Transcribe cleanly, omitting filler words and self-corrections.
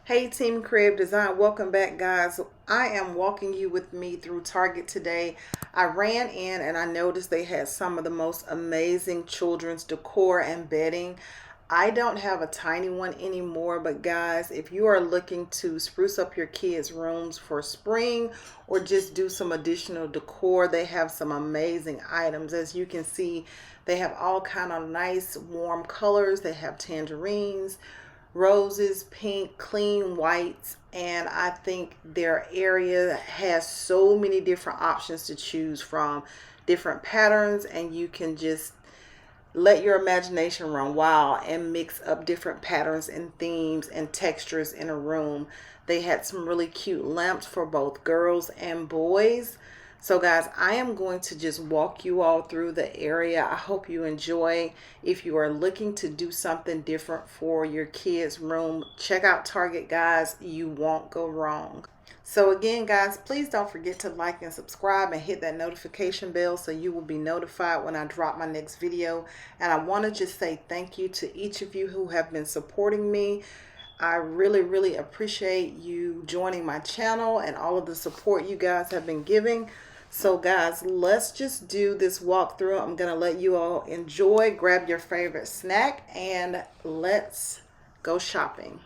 Hey Team Crib Design, welcome back guys. I am walking you with me through Target today. I ran in and I noticed they had some of the most amazing children's decor and bedding. I don't have a tiny one anymore, but guys, if you are looking to spruce up your kids' rooms for spring or just do some additional decor, they have some amazing items. As you can see, they have all kind of nice warm colors. They have tangerines, roses, pink, clean whites, and I think their area has so many different options to choose from, different patterns, and you can just let your imagination run wild and mix up different patterns and themes and textures in a room. They had some really cute lamps for both girls and boys. So guys, I am going to just walk you all through the area. I hope you enjoy. If you are looking to do something different for your kids' room, check out Target, guys. You won't go wrong. So again, guys, please don't forget to like and subscribe and hit that notification bell so you will be notified when I drop my next video. And I want to just say thank you to each of you who have been supporting me. I really appreciate you joining my channel and all of the support you guys have been giving. So guys, let's just do this walkthrough. I'm going to let you all enjoy, grab your favorite snack, and let's go shopping.